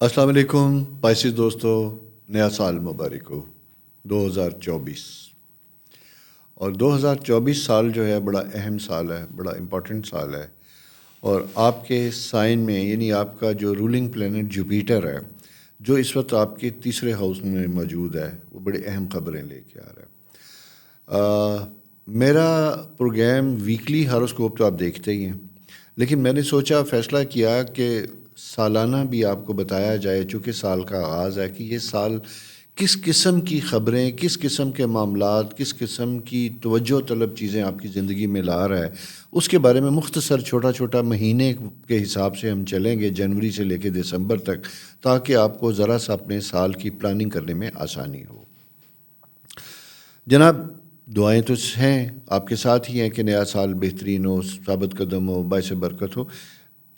السلام علیکم پائسیز دوستو، نیا سال مبارک ہو 2024۔ اور 2024 سال جو ہے بڑا اہم سال ہے، بڑا امپورٹنٹ سال ہے، اور آپ کے سائن میں یعنی آپ کا جو رولنگ پلینٹ جوپیٹر ہے جو اس وقت آپ کے تیسرے ہاؤس میں موجود ہے، وہ بڑی اہم خبریں لے کے آ رہا ہے۔ میرا پروگرام ویکلی ہاروسکوپ تو آپ دیکھتے ہی ہیں، لیکن میں نے سوچا فیصلہ کیا کہ سالانہ بھی آپ کو بتایا جائے، چونکہ سال کا آغاز ہے، کہ یہ سال کس قسم کی خبریں، کس قسم کے معاملات، کس قسم کی توجہ طلب چیزیں آپ کی زندگی میں لا رہا ہے، اس کے بارے میں مختصر چھوٹا چھوٹا مہینے کے حساب سے ہم چلیں گے، جنوری سے لے کے دسمبر تک، تاکہ آپ کو ذرا سا اپنے سال کی پلاننگ کرنے میں آسانی ہو۔ جناب، دعائیں تو ہیں آپ کے ساتھ ہی ہیں کہ نیا سال بہترین ہو، ثابت قدم ہو، باعث برکت ہو۔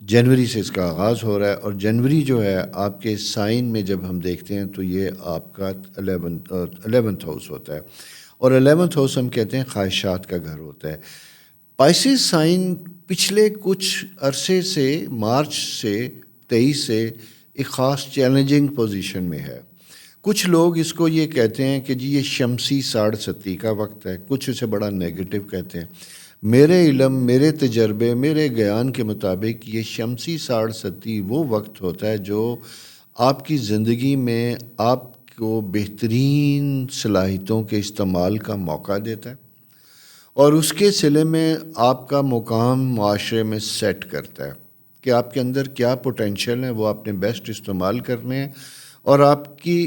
جنوری سے اس کا آغاز ہو رہا ہے، اور جنوری جو ہے آپ کے سائن میں جب ہم دیکھتے ہیں تو یہ آپ کا 11th ہاؤس ہوتا ہے، اور 11th ہاؤس ہم کہتے ہیں خواہشات کا گھر ہوتا ہے۔ پائسیز سائن پچھلے کچھ عرصے سے، مارچ سے 23 سے ایک خاص چیلنجنگ پوزیشن میں ہے۔ کچھ لوگ اس کو یہ کہتے ہیں کہ جی یہ شمسی ساڑھ ستی کا وقت ہے، کچھ اسے بڑا نیگیٹو کہتے ہیں۔ میرے علم، میرے تجربے، میرے گیان کے مطابق یہ شمسی ساڑھ ستی وہ وقت ہوتا ہے جو آپ کی زندگی میں آپ کو بہترین صلاحیتوں کے استعمال کا موقع دیتا ہے، اور اس کے صلے میں آپ کا مقام معاشرے میں سیٹ کرتا ہے کہ آپ کے اندر کیا پوٹینشیل ہے، وہ آپ نے بیسٹ استعمال کرنے ہیں، اور آپ کی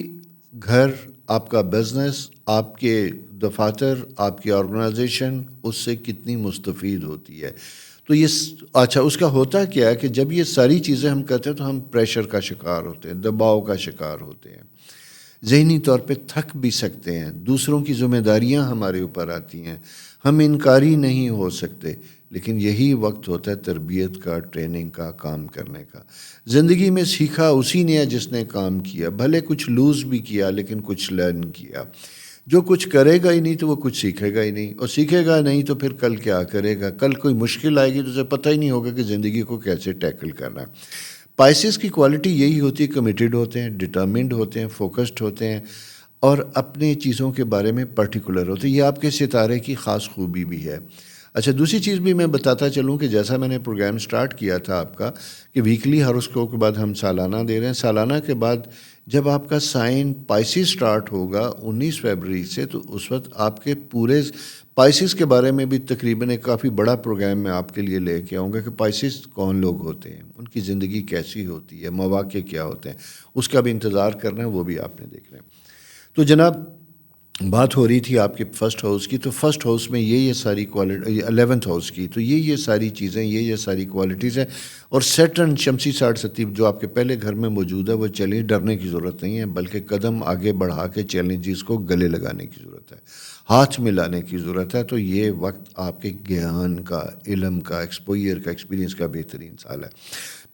گھر، آپ کا بزنس، آپ کے دفاتر، آپ کی آرگنائزیشن اس سے کتنی مستفید ہوتی ہے۔ تو یہ اچھا، اس کا ہوتا کیا ہے کہ جب یہ ساری چیزیں ہم کرتے ہیں تو ہم پریشر کا شکار ہوتے ہیں، دباؤ کا شکار ہوتے ہیں، ذہنی طور پہ تھک بھی سکتے ہیں، دوسروں کی ذمہ داریاں ہمارے اوپر آتی ہیں، ہم انکاری نہیں ہو سکتے، لیکن یہی وقت ہوتا ہے تربیت کا، ٹریننگ کا، کام کرنے کا۔ زندگی میں سیکھا اسی نے ہے جس نے کام کیا، بھلے کچھ لوز بھی کیا لیکن کچھ لرن کیا۔ جو کچھ کرے گا ہی نہیں تو وہ کچھ سیکھے گا ہی نہیں، اور سیکھے گا نہیں تو پھر کل کیا کرے گا؟ کل کوئی مشکل آئے گی تو اسے پتہ ہی نہیں ہوگا کہ زندگی کو کیسے ٹیکل کرنا ہے۔ پائسیز کی کوالٹی یہی ہوتی ہے، کمیٹیڈ ہوتے ہیں، ڈٹرمنڈ ہوتے ہیں، فوکسڈ ہوتے ہیں، اور اپنے چیزوں کے بارے میں پرٹیکولر ہوتے ہیں۔ یہ آپ کے ستارے کی خاص خوبی بھی ہے۔ اچھا، دوسری چیز بھی میں بتاتا چلوں کہ جیسا میں نے پروگرام سٹارٹ کیا تھا آپ کا کہ ویکلی ہاروسکوپ کے بعد ہم سالانہ دے رہے ہیں، سالانہ کے بعد جب آپ کا سائن پائسیز سٹارٹ ہوگا 19 فروری سے، تو اس وقت آپ کے پورے پائسیز کے بارے میں بھی تقریباً ایک کافی بڑا پروگرام میں آپ کے لیے لے کے آؤں گا کہ پائسیز کون لوگ ہوتے ہیں، ان کی زندگی کیسی ہوتی ہے، مواقع کیا ہوتے ہیں، اس کا بھی انتظار کرنا ہے، وہ بھی آپ نے دیکھنا ہے۔ تو جناب، بات ہو رہی تھی آپ کے فرسٹ ہاؤس کی، تو فرسٹ ہاؤس میں یہ ساری کوالٹی، 11th ہاؤس کی، تو یہ ساری چیزیں، یہ ساری کوالٹیز ہیں، اور سیٹرن شمسی ساڑھ ستی جو آپ کے پہلے گھر میں موجود ہے، وہ چلیے ڈرنے کی ضرورت نہیں ہے، بلکہ قدم آگے بڑھا کے چیلنجز کو گلے لگانے کی ضرورت ہے، ہاتھ ملانے کی ضرورت ہے۔ تو یہ وقت آپ کے گیان کا، علم کا، ایکسپوئر کا، ایکسپیرینس کا بہترین سال ہے۔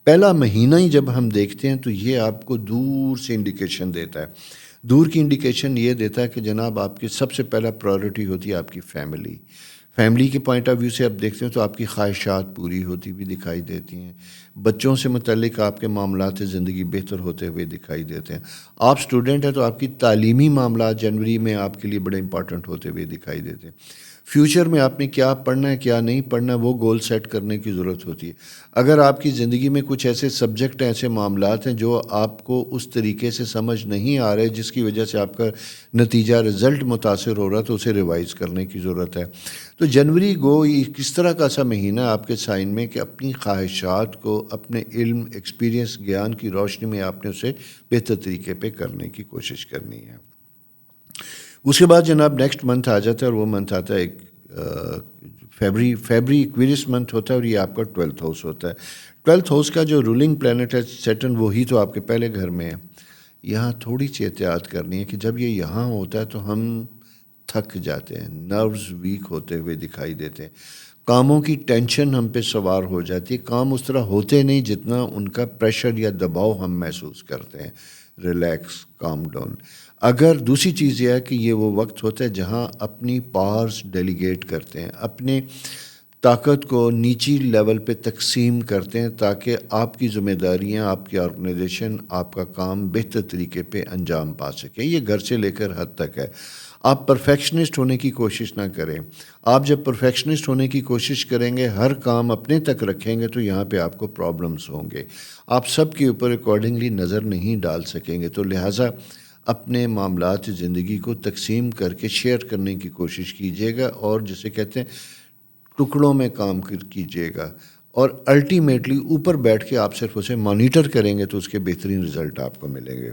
پہلا مہینہ ہی جب ہم دیکھتے ہیں تو یہ آپ کو دور سے انڈیکیشن دیتا ہے، دور کی انڈیکیشن یہ دیتا ہے کہ جناب آپ کی سب سے پہلا پرائیورٹی ہوتی ہے آپ کی فیملی۔ فیملی کے پوائنٹ آف ویو سے آپ دیکھتے ہیں تو آپ کی خواہشات پوری ہوتی ہوئی دکھائی دیتی ہیں، بچوں سے متعلق آپ کے معاملات زندگی بہتر ہوتے ہوئے دکھائی دیتے ہیں۔ آپ سٹوڈنٹ ہیں تو آپ کی تعلیمی معاملات جنوری میں آپ کے لیے بڑے امپارٹنٹ ہوتے ہوئے دکھائی دیتے ہیں۔ فیوچر میں آپ نے کیا پڑھنا ہے، کیا نہیں پڑھنا ہے، وہ گول سیٹ کرنے کی ضرورت ہوتی ہے۔ اگر آپ کی زندگی میں کچھ ایسے سبجیکٹ ہیں، ایسے معاملات ہیں جو آپ کو اس طریقے سے سمجھ نہیں آ رہے، جس کی وجہ سے آپ کا نتیجہ، رزلٹ متاثر ہو رہا، تو اسے ریوائز کرنے کی ضرورت ہے۔ تو جنوری کس طرح کا سا مہینہ آپ کے سائن میں کہ اپنی خواہشات کو اپنے علم، ایکسپیرینس، گیان کی روشنی میں آپ نے اسے بہتر طریقے پہ کرنے کی کوشش کرنی ہے۔ اس کے بعد جناب نیکسٹ منتھ آ جاتا ہے، اور وہ منتھ آتا ہے ایک فیبری ایکویریس منتھ ہوتا ہے، اور یہ آپ کا 12th ہاؤس ہوتا ہے۔ 12th ہاؤس کا جو رولنگ پلینٹ ہے سیٹرن، وہی تو آپ کے پہلے گھر میں ہے۔ یہاں تھوڑی سی احتیاط کرنی ہے کہ جب یہ یہاں ہوتا ہے تو ہم تھک جاتے ہیں، نروز ویک ہوتے ہوئے دکھائی دیتے ہیں، کاموں کی ٹینشن ہم پہ سوار ہو جاتی ہے، کام اس طرح ہوتے نہیں جتنا ان کا پریشر یا دباؤ ہم محسوس کرتے ہیں۔ Relax, calm down. اگر دوسری چیز یہ ہے کہ یہ وہ وقت ہوتا ہے جہاں اپنی پاورز ڈیلیگیٹ کرتے ہیں، اپنے طاقت کو نیچی لیول پہ تقسیم کرتے ہیں تاکہ آپ کی ذمہ داریاں، آپ کی آرگنائزیشن، آپ کا کام بہتر طریقے پہ انجام پا سکے. یہ گھر سے لے کر حد تک ہے. آپ پرفیکشنسٹ ہونے کی کوشش نہ کریں. آپ جب پرفیکشنسٹ ہونے کی کوشش کریں گے، ہر کام اپنے تک رکھیں گے، تو یہاں پہ آپ کو پرابلمس ہوں گے. آپ سب کے اوپر اکارڈنگلی نظر نہیں ڈال سکیں گے. تو لہٰذا اپنے معاملات زندگی کو تقسیم کر کے شیئر کرنے کی کوشش کیجیے گا، اور جسے کہتے ہیں ٹکڑوں میں کام کیجیے گا، اور الٹیمیٹلی اوپر بیٹھ کے آپ صرف اسے مانیٹر کریں گے تو اس کے بہترین رزلٹ آپ کو ملیں گے.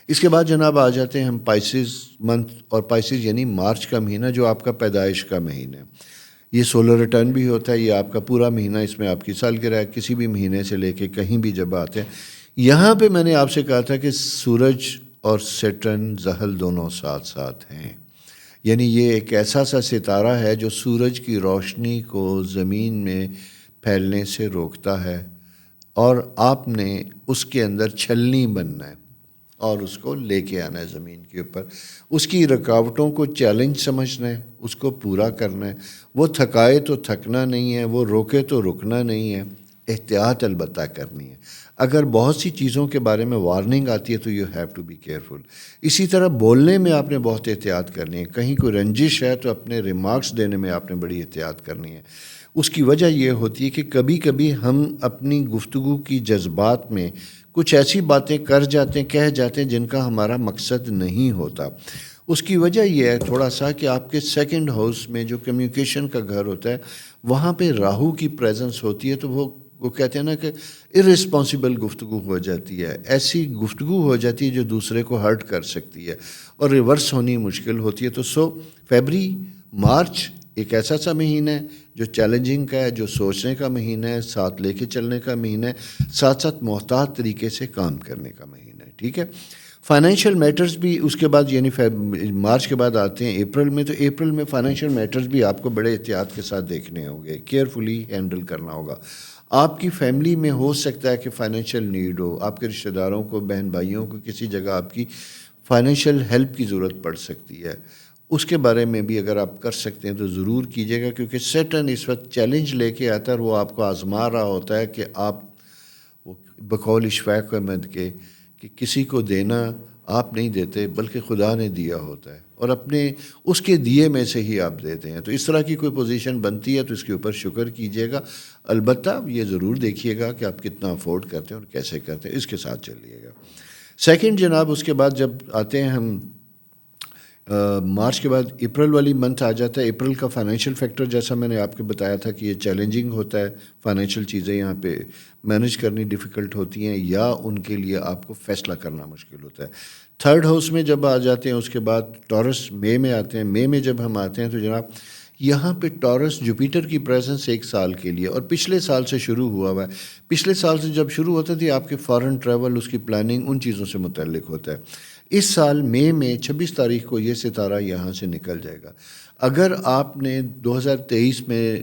اس کے بعد جناب آ جاتے ہیں ہم پائسز منتھ، اور پائسز یعنی مارچ کا مہینہ جو آپ کا پیدائش کا مہینہ ہے. یہ سولر ریٹرن بھی ہوتا ہے، یہ آپ کا پورا مہینہ، اس میں آپ کی سالگرہ کسی بھی مہینے سے لے کے کہیں بھی جب آتے ہیں. یہاں پہ میں نے آپ سے کہا تھا کہ سورج اور سیٹرن زحل دونوں ساتھ ساتھ ہیں. یعنی یہ ایک ایسا سا ستارہ ہے جو سورج کی روشنی کو زمین میں پھیلنے سے روکتا ہے، اور آپ نے اس کے اندر چھلنی بننا ہے اور اس کو لے کے آنا ہے زمین کے اوپر. اس کی رکاوٹوں کو چیلنج سمجھنا ہے، اس کو پورا کرنا ہے. وہ تھکائے تو تھکنا نہیں ہے، وہ روکے تو رکنا نہیں ہے. احتیاط البتہ کرنی ہے. اگر بہت سی چیزوں کے بارے میں وارننگ آتی ہے تو you have to be careful. اسی طرح بولنے میں آپ نے بہت احتیاط کرنی ہے. کہیں کوئی رنجش ہے تو اپنے ریمارکس دینے میں آپ نے بڑی احتیاط کرنی ہے. اس کی وجہ یہ ہوتی ہے کہ کبھی کبھی ہم اپنی گفتگو کی جذبات میں کچھ ایسی باتیں کر جاتے ہیں، کہہ جاتے ہیں جن کا ہمارا مقصد نہیں ہوتا. اس کی وجہ یہ ہے تھوڑا سا کہ آپ کے سیکنڈ ہاؤس میں جو کمیونیکیشن کا گھر ہوتا ہے وہاں پہ راہو کی پریزنس ہوتی ہے. تو وہ کہتے ہیں نا کہ ارسپانسبل گفتگو ہو جاتی ہے. ایسی گفتگو ہو جاتی ہے جو دوسرے کو ہرٹ کر سکتی ہے اور ریورس ہونی مشکل ہوتی ہے. تو فیبری مارچ ایک ایسا سا مہینہ ہے جو چیلنجنگ کا ہے، جو سوچنے کا مہینہ ہے، ساتھ لے کے چلنے کا مہینہ ہے، ساتھ ساتھ محتاط طریقے سے کام کرنے کا مہینہ ہے. ٹھیک ہے. فائنینشیل میٹرز بھی اس کے بعد یعنی مارچ کے بعد آتے ہیں اپریل میں. تو اپریل میں فائنینشیل میٹرز بھی آپ کو بڑے احتیاط کے ساتھ دیکھنے ہوں گے، کیئرفلی ہینڈل کرنا ہوگا. آپ کی فیملی میں ہو سکتا ہے کہ فائنینشیل نیڈ ہو، آپ کے رشتہ داروں کو، بہن بھائیوں کو کسی جگہ آپ کی فائنینشیل ہیلپ کی ضرورت پڑ سکتی ہے. اس کے بارے میں بھی اگر آپ کر سکتے ہیں تو ضرور کیجیے گا، کیونکہ سیٹرن اس وقت چیلنج لے کے آتا ہے اور وہ آپ کو آزما رہا ہوتا ہے کہ آپ بقول اشفاق احمد کے کہ کسی کو دینا آپ نہیں دیتے بلکہ خدا نے دیا ہوتا ہے، اور اپنے اس کے دیے میں سے ہی آپ دیتے ہیں. تو اس طرح کی کوئی پوزیشن بنتی ہے تو اس کے اوپر شکر کیجیے گا. البتہ یہ ضرور دیکھیے گا کہ آپ کتنا افورڈ کرتے ہیں اور کیسے کرتے ہیں، اس کے ساتھ چلیے گا. سیکنڈ جناب اس کے بعد جب آتے ہیں ہم مارچ کے بعد اپریل والی منتھ آ جاتا ہے. اپریل کا فائنینشیل فیکٹر جیسا میں نے آپ کو بتایا تھا کہ یہ چیلنجنگ ہوتا ہے. فائنینشیل چیزیں یہاں پہ مینیج کرنی ڈیفیکلٹ ہوتی ہیں یا ان کے لیے آپ کو فیصلہ کرنا مشکل ہوتا ہے. تھرڈ ہاؤس میں جب آ جاتے ہیں اس کے بعد ٹورس مئی میں آتے ہیں. مئی میں جب ہم آتے ہیں تو جناب یہاں پہ ٹورس جوپیٹر کی پریزنس 1 سال کے لیے اور پچھلے سال سے شروع ہوا ہے. پچھلے سال سے جب شروع ہوتا تھی آپ کے فارن ٹریول، اس کی پلاننگ، ان چیزوں سے متعلق ہوتا ہے. اس سال مئی میں 26 تاریخ کو یہ ستارہ یہاں سے نکل جائے گا. اگر آپ نے 2023 میں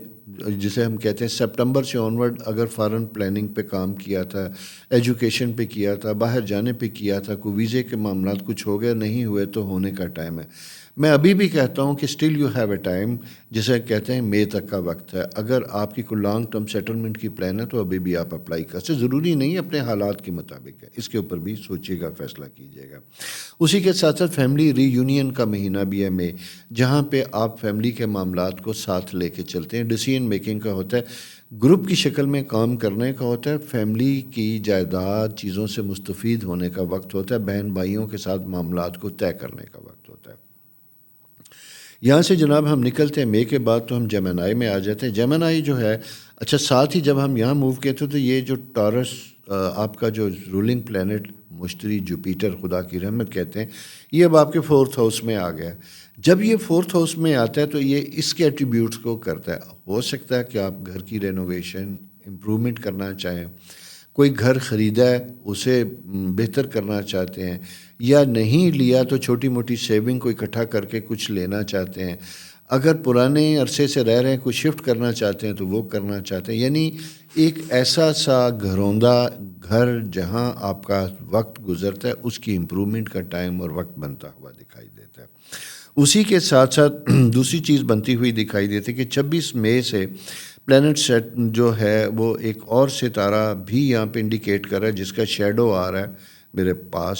جسے ہم کہتے ہیں سپٹمبر سے آنورڈ اگر فارن پلاننگ پہ کام کیا تھا، ایجوکیشن پہ کیا تھا، باہر جانے پہ کیا تھا، کوئی ویزے کے معاملات کچھ ہو گئے نہیں ہوئے، تو ہونے کا ٹائم ہے. میں ابھی بھی کہتا ہوں کہ still you have a time, جسے کہتے ہیں مئی تک کا وقت ہے. اگر آپ کی کوئی لانگ ٹرم سیٹلمنٹ کی پلان ہے تو ابھی بھی آپ اپلائی کر سکتے. ضروری نہیں اپنے حالات کے مطابق ہے، اس کے اوپر بھی سوچیے گا، فیصلہ کیجیے گا. اسی کے ساتھ ساتھ فیملی ری یونین کا مہینہ بھی ہے مئی، جہاں پہ آپ فیملی کے معاملات کو ساتھ لے کے چلتے ہیں. ڈیسیژن میکنگ کا ہوتا ہے، گروپ کی شکل میں کام کرنے کا ہوتا ہے. فیملی کی جائیداد چیزوں سے مستفید ہونے کا وقت ہوتا ہے. بہن بھائیوں کے ساتھ معاملات کو طے کرنے کا وقت ہوتا ہے. یہاں سے جناب ہم نکلتے ہیں مئی کے بعد تو ہم جیمنائی میں آ جاتے ہیں. جیمنائی جو ہے اچھا ساتھ ہی جب ہم یہاں موو کیے تھے تو یہ جو ٹورس آپ کا جو رولنگ پلینٹ مشتری جوپیٹر خدا کی رحمت کہتے ہیں، یہ اب آپ کے 4th ہاؤس میں آ گیا. جب یہ 4th ہاؤس میں آتا ہے تو یہ اس کے ایٹریبیوٹس کو کرتا ہے. ہو سکتا ہے کہ آپ گھر کی رینوویشن امپرومنٹ کرنا چاہیں، کوئی گھر خریدا ہے اسے بہتر کرنا چاہتے ہیں، یا نہیں لیا تو چھوٹی موٹی سیونگ کو اکٹھا کر کے کچھ لینا چاہتے ہیں. اگر پرانے عرصے سے رہ رہے ہیں کچھ شفٹ کرنا چاہتے ہیں تو وہ کرنا چاہتے ہیں. یعنی ایک ایسا سا گھروندہ گھر جہاں آپ کا وقت گزرتا ہے، اس کی امپرومنٹ کا ٹائم اور وقت بنتا ہوا دکھائی دیتا ہے. اسی کے ساتھ ساتھ دوسری چیز بنتی ہوئی دکھائی دیتی ہے کہ 26 مئی سے پلانٹ سیٹ جو ہے وہ ایک اور ستارہ بھی یہاں پہ انڈیکیٹ کر رہا ہے جس کا شیڈو آ رہا ہے میرے پاس،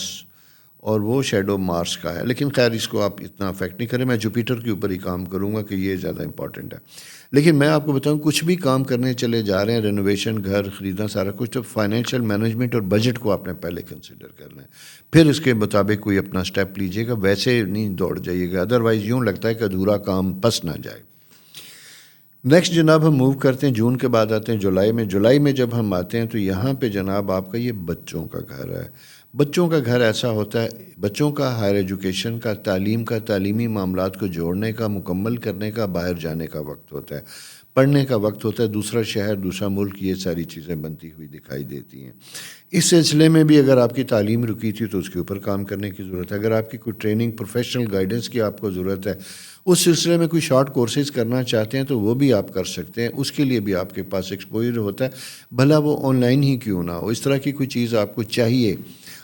اور وہ شیڈو مارس کا ہے، لیکن خیر اس کو آپ اتنا افیکٹ نہیں کریں، میں جوپیٹر کے اوپر ہی کام کروں گا کہ یہ زیادہ امپورٹنٹ ہے۔ لیکن میں آپ کو بتاؤں کچھ بھی کام کرنے چلے جا رہے ہیں، رینوویشن، گھر خریدنا، سارا کچھ، تو فائنینشیل مینجمنٹ اور بجٹ کو آپ نے پہلے کنسیڈر کرنا ہے، پھر اس کے مطابق کوئی اپنا سٹیپ لیجیے گا، ویسے نہیں دوڑ جائیے گا، ادروائز یوں لگتا ہے کہ ادھورا کام پس نہ جائے۔ نیکسٹ جناب ہم موو کرتے ہیں، جون کے بعد آتے ہیں جولائی میں۔ جولائی میں جب ہم آتے ہیں تو یہاں پہ جناب آپ کا یہ بچوں کا گھر ہے۔ بچوں کا گھر ایسا ہوتا ہے، بچوں کا ہائر ایجوکیشن کا، تعلیم کا، تعلیمی معاملات کو جوڑنے کا، مکمل کرنے کا، باہر جانے کا وقت ہوتا ہے، پڑھنے کا وقت ہوتا ہے، دوسرا شہر، دوسرا ملک، یہ ساری چیزیں بنتی ہوئی دکھائی دیتی ہیں۔ اس سلسلے میں بھی اگر آپ کی تعلیم رکی تھی تو اس کے اوپر کام کرنے کی ضرورت ہے، اگر آپ کی کوئی ٹریننگ، پروفیشنل گائیڈنس کی آپ کو ضرورت ہے، اس سلسلے میں کوئی شارٹ کورسز کرنا چاہتے ہیں تو وہ بھی آپ کر سکتے ہیں، اس کے لیے بھی آپ کے پاس ایکسپوجر ہوتا ہے، بھلا وہ آن لائن ہی کیوں نہ ہو، اس طرح کی کوئی چیز آپ کو چاہیے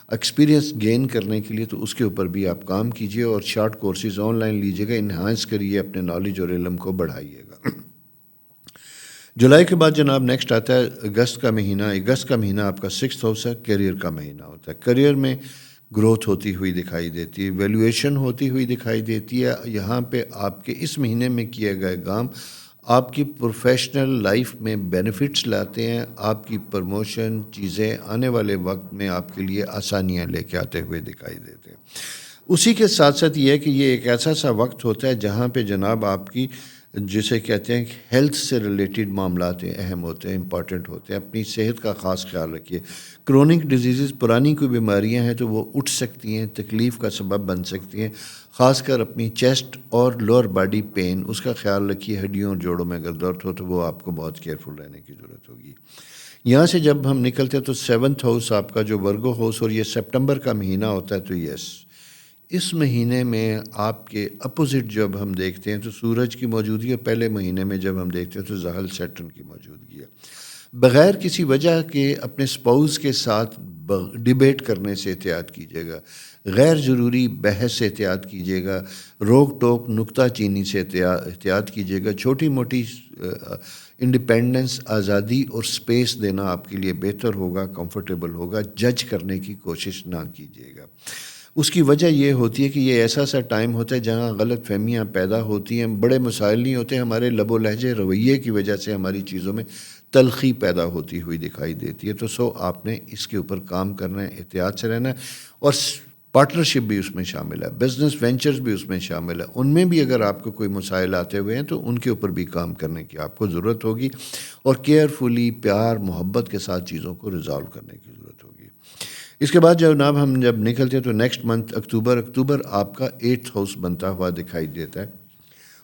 ایکسپیرینس گین کرنے کے لیے تو اس کے اوپر بھی آپ کام کیجئے اور شارٹ کورسز آن لائن لیجیے گا، انہانس کریے، اپنے نالج اور علم کو بڑھائیے گا۔ جولائی کے بعد جناب نیکسٹ آتا ہے اگست کا مہینہ۔ اگست کا مہینہ آپ کا 6th ہاؤس ہے، کیریئر کا مہینہ ہوتا ہے، کیریئر میں گروتھ ہوتی ہوئی دکھائی دیتی ہے، ویلیویشن ہوتی ہوئی دکھائی دیتی ہے۔ یہاں پہ آپ کے اس مہینے میں کیے گئے کام آپ کی پروفیشنل لائف میں بینیفٹس لاتے ہیں، آپ کی پروموشن چیزیں آنے والے وقت میں آپ کے لیے آسانیاں لے کے آتے ہوئے دکھائی دیتے ہیں۔ اسی کے ساتھ ساتھ یہ ہے کہ یہ ایک ایسا سا وقت ہوتا ہے جہاں پہ جناب آپ کی جسے کہتے ہیں کہ ہیلتھ سے ریلیٹڈ معاملات اہم ہوتے ہیں، امپورٹنٹ ہوتے ہیں، اپنی صحت کا خاص خیال رکھیے۔ کرونک ڈیزیزز، پرانی کوئی بیماریاں ہیں تو وہ اٹھ سکتی ہیں، تکلیف کا سبب بن سکتی ہیں، خاص کر اپنی چیسٹ اور لوور باڈی پین، اس کا خیال رکھیے۔ ہڈیوں اور جوڑوں میں اگر درد ہو تو وہ آپ کو بہت کیئرفل رہنے کی ضرورت ہوگی۔ یہاں سے جب ہم نکلتے ہیں تو 7th ہاؤس آپ کا جو ورگو ہاؤس، اور یہ سپٹمبر کا مہینہ ہوتا ہے، تو یس اس مہینے میں آپ کے اپوزٹ جب ہم دیکھتے ہیں تو سورج کی موجودگی ہے، پہلے مہینے میں جب ہم دیکھتے ہیں تو زحل سیٹرن کی موجودگی ہے۔ بغیر کسی وجہ کے اپنے سپاؤس کے ساتھ ڈیبیٹ کرنے سے احتیاط کیجیے گا، غیر ضروری بحث سے احتیاط کیجیے گا، روک ٹوک نکتہ چینی سے احتیاط کیجیے گا، چھوٹی موٹی انڈیپینڈنس، آزادی اور سپیس دینا آپ کے لیے بہتر ہوگا، کمفرٹیبل ہوگا، جج کرنے کی کوشش نہ کیجیے گا۔ اس کی وجہ یہ ہوتی ہے کہ یہ ایسا سا ٹائم ہوتا ہے جہاں غلط فہمیاں پیدا ہوتی ہیں، بڑے مسائل نہیں ہوتے، ہمارے لب و لہجے رویے کی وجہ سے ہماری چیزوں میں تلخی پیدا ہوتی ہوئی دکھائی دیتی ہے، تو آپ نے اس کے اوپر کام کرنا ہے، احتیاط سے رہنا ہے، اور پارٹنرشپ بھی اس میں شامل ہے، بزنس وینچرز بھی اس میں شامل ہے، ان میں بھی اگر آپ کو کوئی مسائل آتے ہوئے ہیں تو ان کے اوپر بھی کام کرنے کی آپ کو ضرورت ہوگی، اور کیئرفلی، پیار محبت کے ساتھ چیزوں کو ریزالو کرنے کی ضرورت ہوگی۔ اس کے بعد جناب ہم جب نکلتے ہیں تو نیکسٹ منتھ اکتوبر آپ کا 8th ہاؤس بنتا ہوا دکھائی دیتا ہے،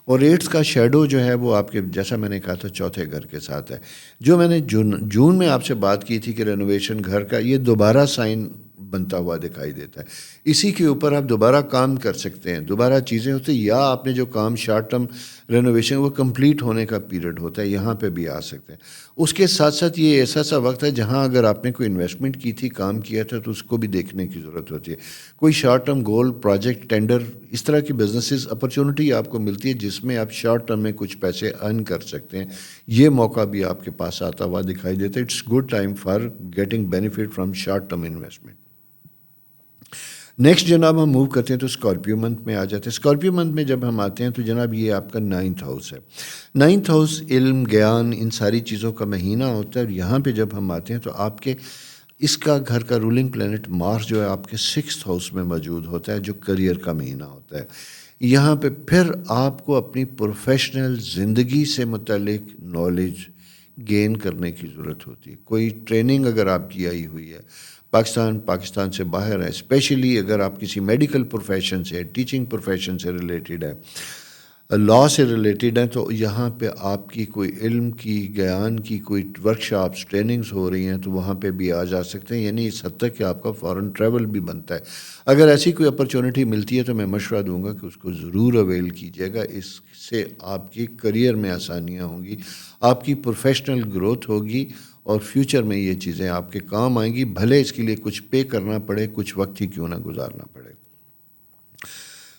اور 8th کا شیڈو جو ہے وہ آپ کے، جیسا میں نے کہا تھا، چوتھے گھر کے ساتھ ہے۔ جو میں نے جون میں آپ سے بات کی تھی کہ رینوویشن گھر کا، یہ دوبارہ سائن بنتا ہوا دکھائی دیتا ہے، اسی کے اوپر آپ دوبارہ کام کر سکتے ہیں، دوبارہ چیزیں ہوتی ہیں، یا آپ نے جو کام شارٹ ٹرم رینوویشن وہ کمپلیٹ ہونے کا پیریڈ ہوتا ہے، یہاں پہ بھی آ سکتے ہیں۔ اس کے ساتھ ساتھ یہ ایسا سا وقت ہے جہاں اگر آپ نے کوئی انویسٹمنٹ کی تھی، کام کیا تھا، تو اس کو بھی دیکھنے کی ضرورت ہوتی ہے، کوئی short term goal, project, tender, اس طرح کی بزنسز اپرچونٹی آپ کو ملتی ہے جس میں آپ شارٹ ٹرم میں کچھ پیسے ارن کر سکتے ہیں، یہ موقع بھی آپ کے پاس آتا ہوا دکھائی دیتا ہے۔ It's good time for getting benefit from short term investment. Next جناب ہم موو کرتے ہیں تو اسکارپیو منتھ میں آ جاتے ہیں۔ اسکارپیو منتھ میں جب ہم آتے ہیں تو جناب یہ آپ کا 9th ہاؤس ہے۔ 9th ہاؤس علم، گیان، ان ساری چیزوں کا مہینہ ہوتا ہے، اور یہاں پہ جب ہم آتے ہیں تو آپ کے اس کا گھر کا رولنگ پلینٹ مارس جو ہے آپ کے 6th ہاؤس میں موجود ہوتا ہے، جو کریئر کا مہینہ ہوتا ہے۔ یہاں پہ پھر آپ کو اپنی پروفیشنل زندگی سے متعلق نالج گین کرنے کی ضرورت ہوتی ہے۔ کوئی ٹریننگ اگر آپ کی آئی ہوئی ہے، پاکستان سے باہر ہے، اسپیشلی اگر آپ کسی میڈیکل پروفیشن سے، ٹیچنگ پروفیشن سے ریلیٹڈ ہے، لاء سے ریلیٹڈ ہیں، تو یہاں پہ آپ کی کوئی علم کی، گیان کی کوئی ورکشاپس، ٹریننگز ہو رہی ہیں تو وہاں پہ بھی آ جا سکتے ہیں، یعنی اس حد تک کہ آپ کا فارن ٹریول بھی بنتا ہے۔ اگر ایسی کوئی اپرچونٹی ملتی ہے تو میں مشورہ دوں گا کہ اس کو ضرور اویل کیجیے گا، اس سے آپ کی کریئر میں آسانیاں ہوں گی، آپ کی پروفیشنل گروتھ ہوگی، اور فیوچر میں یہ چیزیں آپ کے کام آئیں گی، بھلے اس کے لیے کچھ پے کرنا پڑے، کچھ وقت ہی کیوں نہ گزارنا پڑے۔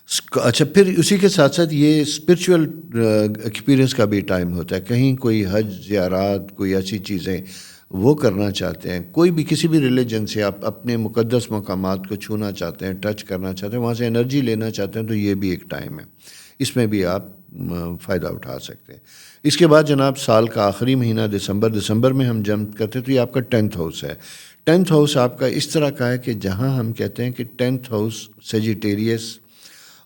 اچھا، پھر اسی کے ساتھ ساتھ یہ اسپرچول ایکسپیرئنس کا بھی ٹائم ہوتا ہے. کہیں کوئی حج زیارات کوئی ایسی چیزیں وہ کرنا چاہتے ہیں، کوئی بھی کسی بھی ریلیجن سے آپ اپنے مقدس مقامات کو چھونا چاہتے ہیں، ٹچ کرنا چاہتے ہیں، وہاں سے انرجی لینا چاہتے ہیں، تو یہ بھی ایک ٹائم ہے. اس میں بھی آپ فائدہ اٹھا سکتے ہیں. اس کے بعد جناب سال کا آخری مہینہ دسمبر میں ہم جمپ کرتے ہیں، تو یہ آپ کا 10th ہاؤس ہے. 10th ہاؤس آپ کا اس طرح کا ہے کہ جہاں ہم کہتے ہیں کہ 10th ہاؤس سیجیٹیریس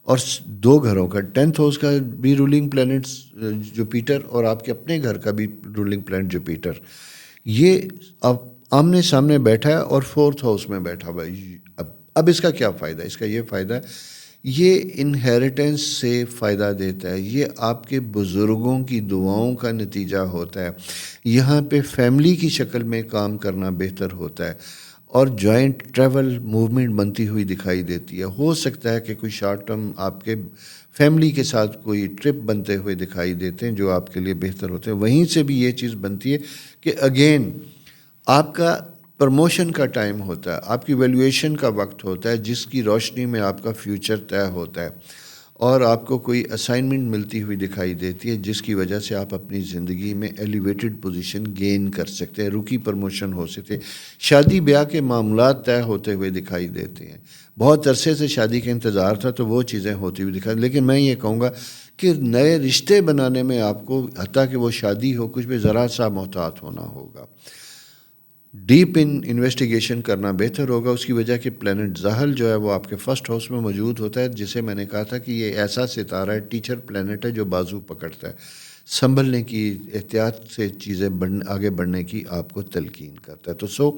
اور دو گھروں کا، 10th ہاؤس کا بھی رولنگ پلینٹس جوپیٹر اور آپ کے اپنے گھر کا بھی رولنگ پلینٹ جوپیٹر، یہ اب آمنے سامنے بیٹھا ہے اور 4th ہاؤس میں بیٹھا ہوا ہے. اب اس کا کیا فائدہ ہے؟ اس کا یہ فائدہ ہے، یہ انہیریٹنس سے فائدہ دیتا ہے، یہ آپ کے بزرگوں کی دعاؤں کا نتیجہ ہوتا ہے. یہاں پہ فیملی کی شکل میں کام کرنا بہتر ہوتا ہے اور جوائنٹ ٹریول موومنٹ بنتی ہوئی دکھائی دیتی ہے. ہو سکتا ہے کہ کوئی شارٹ ٹرم آپ کے فیملی کے ساتھ کوئی ٹرپ بنتے ہوئے دکھائی دیتے ہیں جو آپ کے لیے بہتر ہوتے ہیں. وہیں سے بھی یہ چیز بنتی ہے کہ اگین آپ کا پروموشن کا ٹائم ہوتا ہے، آپ کی ویلیویشن کا وقت ہوتا ہے، جس کی روشنی میں آپ کا فیوچر طے ہوتا ہے اور آپ کو کوئی اسائنمنٹ ملتی ہوئی دکھائی دیتی ہے جس کی وجہ سے آپ اپنی زندگی میں ایلیویٹڈ پوزیشن گین کر سکتے ہیں، رکی پروموشن ہو سکتے، شادی بیاہ کے معاملات طے ہوتے ہوئے دکھائی دیتے ہیں. بہت عرصے سے شادی کا انتظار تھا تو وہ چیزیں ہوتی ہوئی دکھائی. لیکن میں یہ کہوں گا کہ نئے رشتے بنانے میں آپ کو حتیٰ کہ وہ شادی ہو کچھ بھی ذرا سا محتاط ہونا ہوگا، ڈیپ انویسٹیگیشن کرنا بہتر ہوگا. اس کی وجہ کہ پلینٹ زحل جو ہے وہ آپ کے 1st ہاؤس میں موجود ہوتا ہے، جسے میں نے کہا تھا کہ یہ ایسا ستارہ ہے، ٹیچر پلینٹ ہے جو بازو پکڑتا ہے، سنبھلنے کی، احتیاط سے چیزیں آگے بڑھنے کی آپ کو تلقین کرتا ہے. تو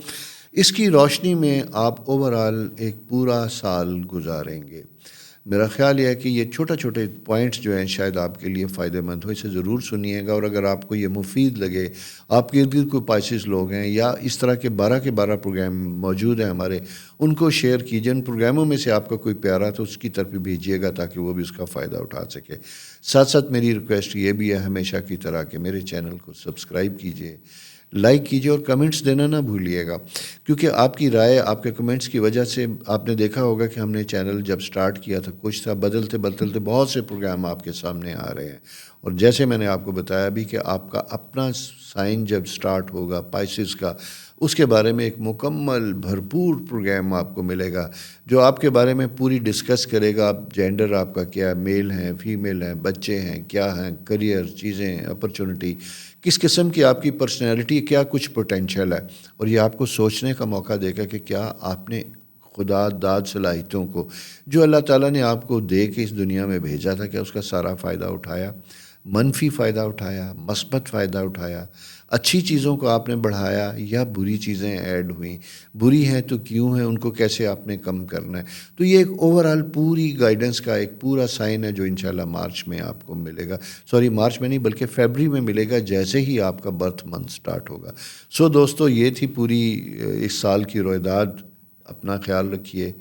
اس کی روشنی میں آپ اوورآل ایک پورا سال گزاریں گے. میرا خیال یہ ہے کہ یہ چھوٹے پوائنٹس جو ہیں شاید آپ کے لیے فائدہ مند ہو، اسے ضرور سنیے گا. اور اگر آپ کو یہ مفید لگے، آپ کے ارد گرد کوئی پائسس لوگ ہیں یا اس طرح کے 12 پروگرام موجود ہیں ہمارے، ان کو شیئر کیجیے. ان پروگراموں میں سے آپ کا کوئی پیارا تو اس کی طرف بھی بھیجیے گا تاکہ وہ بھی اس کا فائدہ اٹھا سکے. ساتھ ساتھ میری ریکویسٹ یہ بھی ہے ہمیشہ کی طرح کہ میرے چینل کو سبسکرائب کیجیے، لائک کیجیے اور کمنٹس دینا نہ بھولیے گا، کیونکہ آپ کی رائے، آپ کے کمنٹس کی وجہ سے آپ نے دیکھا ہوگا کہ ہم نے چینل جب سٹارٹ کیا تھا کچھ تھا، بدلتے بہت سے پروگرام آپ کے سامنے آ رہے ہیں. اور جیسے میں نے آپ کو بتایا بھی کہ آپ کا اپنا سائن جب سٹارٹ ہوگا پائسس کا، اس کے بارے میں ایک مکمل بھرپور پروگرام آپ کو ملے گا جو آپ کے بارے میں پوری ڈسکس کرے گا. آپ جینڈر آپ کا کیا ہے، میل ہیں، فیمیل ہیں، بچے ہیں، کیا ہیں، کریئر، چیزیں، اپرچونٹی، کس قسم کی آپ کی پرسنالٹی، کیا کچھ پوٹینشیل ہے. اور یہ آپ کو سوچنے کا موقع دے گا کہ کیا آپ نے خدا داد صلاحیتوں کو جو اللہ تعالیٰ نے آپ کو دے کے اس دنیا میں بھیجا تھا، کیا اس کا سارا فائدہ اٹھایا، منفی فائدہ اٹھایا، مثبت فائدہ اٹھایا، اچھی چیزوں کو آپ نے بڑھایا یا بری چیزیں ایڈ ہوئیں، بری ہیں تو کیوں ہیں، ان کو کیسے آپ نے کم کرنا ہے. تو یہ ایک اوورآل پوری گائیڈنس کا ایک پورا سائن ہے جو انشاءاللہ مارچ میں آپ کو ملے گا. مارچ میں نہیں بلکہ فیبری میں ملے گا جیسے ہی آپ کا برتھ منتھ سٹارٹ ہوگا. دوستو یہ تھی پوری اس سال کی رویداد. اپنا خیال رکھیے،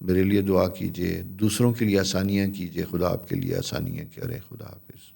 میرے لیے دعا کیجیے، دوسروں کے لیے آسانیاں کیجیے، خدا آپ کے لیے آسانیاں کرے. خدا حافظ.